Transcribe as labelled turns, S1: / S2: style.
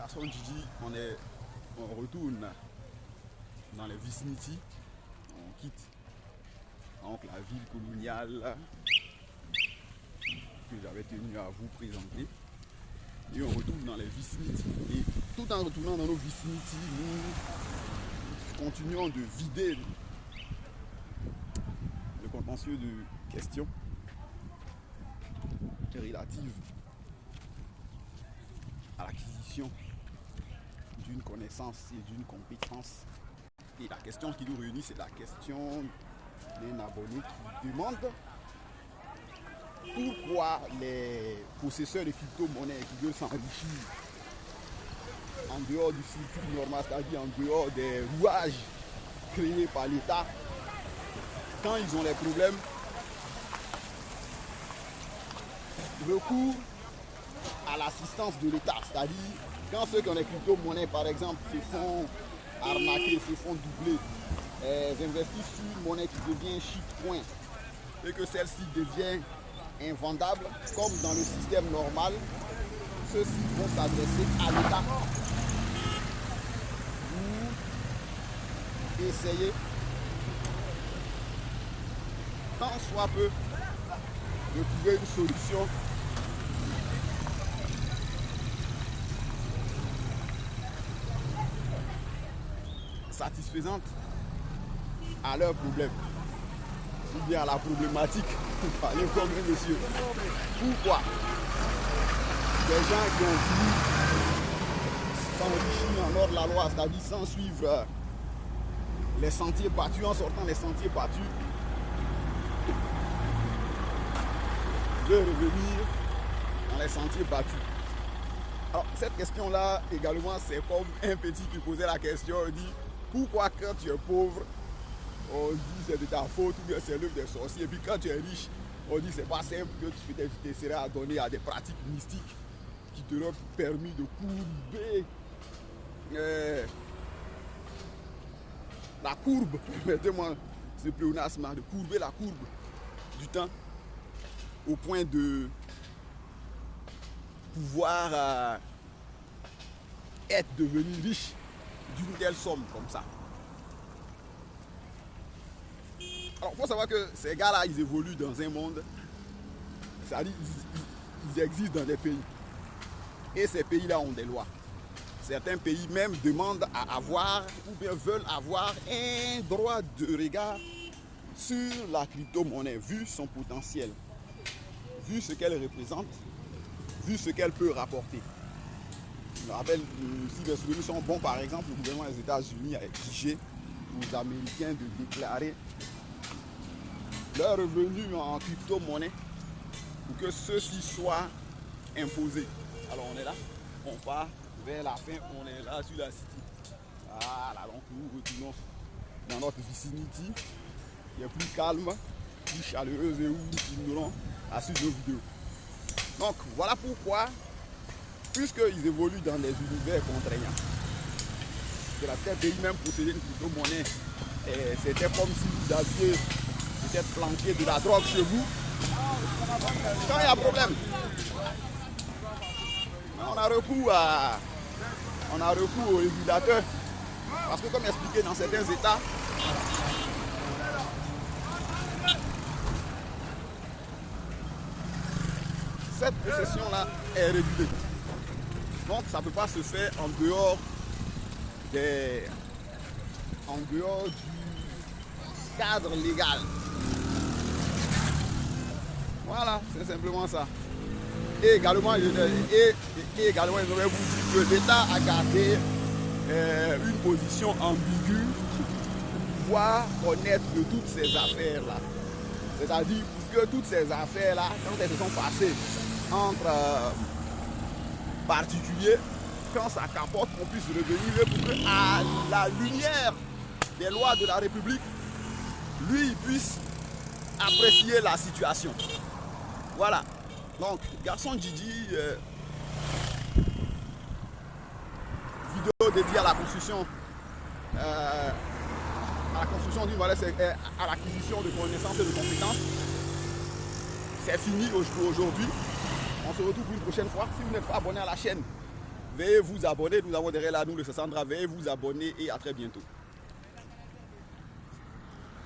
S1: Garçon Gigi, on retourne dans les vicinités, on quitte donc la ville coloniale que j'avais tenu à vous présenter et on retourne dans les vicinités. Et tout en retournant dans nos vicinités, nous continuons de vider le contentieux de questions relatives à l'acquisition d'une connaissance et d'une compétence. Et la question qui nous réunit, c'est la question d'un abonné qui demande pourquoi les possesseurs de crypto-monnaies qui veulent s'enrichir en dehors du circuit normal, c'est-à-dire en dehors des rouages créés par l'État, quand ils ont les problèmes, recourent à l'assistance de l'État, c'est-à-dire quand ceux qui ont les crypto-monnaies par exemple se font arnaquer, se font doubler, investissent sur une monnaie qui devient shitcoin et que celle-ci devient invendable, comme dans le système normal, ceux-ci vont s'adresser à l'État pour essayer, tant soit peu, de trouver une solution satisfaisante à leurs problèmes ou bien à la problématique pour parler comme un monsieur. Pourquoi des gens qui ont voulu s'enrichir en hors de la loi, c'est-à-dire sans suivre les sentiers battus, en sortant les sentiers battus, de revenir dans les sentiers battus. Alors cette question-là également, c'est comme un petit qui posait la question, il dit pourquoi quand tu es pauvre, on dit c'est de ta faute ou bien c'est l'œuvre des sorciers, et puis quand tu es riche, on dit c'est pas simple que tu t'essaierais à donner à des pratiques mystiques qui t'auraient permis de courber la courbe, mettez-moi ce pléonasme, de courber la courbe du temps au point de pouvoir être devenu riche d'une telle somme comme ça. Alors, il faut savoir que ces gars-là, ils évoluent dans un monde, c'est-à-dire ils existent dans des pays. Et ces pays-là ont des lois. Certains pays même demandent à avoir, ou bien veulent avoir un droit de regard sur la crypto-monnaie, vu son potentiel, vu ce qu'elle représente, vu ce qu'elle peut rapporter. Je me rappelle, si les souvenirs sont bons, par exemple, le gouvernement des États-Unis a exigé aux Américains de déclarer leurs revenus en crypto-monnaie pour que ceux-ci soient imposés. Alors on est là, on part vers la fin, on est là sur la city. Voilà, donc nous retournons dans notre vicinity qui est plus calme, plus chaleureuse et où nous continuerons à suivre nos vidéos. Donc voilà pourquoi, puisqu'ils évoluent dans des univers contraignants, que la terre pays même posséder une crypto-monnaie, c'était comme si vous aviez peut-être planqué de la drogue chez vous. Quand il y a problème, on a recours aux régulateurs. Parce que comme expliqué dans certains États, cette possession-là est régulée. Donc ça ne peut pas se faire en dehors du cadre légal. Voilà, c'est simplement ça. Et également, ils auraient voulu dire que l'État a gardé une position ambiguë pour pouvoir connaître de toutes ces affaires-là. C'est-à-dire que toutes ces affaires-là, quand elles se sont passées entre particuliers, quand ça capote, on puisse revenir pour que, à la lumière des lois de la République, lui, il puisse apprécier la situation. Voilà. Donc, Garçon Gigi, vidéo dédiée à la construction, d'une valeur, à l'acquisition de connaissances et de compétences. C'est fini pour aujourd'hui. On se retrouve pour une prochaine fois. Si vous n'êtes pas abonné à la chaîne, Veuillez vous abonner. Nous avons derrière là, nous, le Sandra. Veuillez vous abonner et à très bientôt.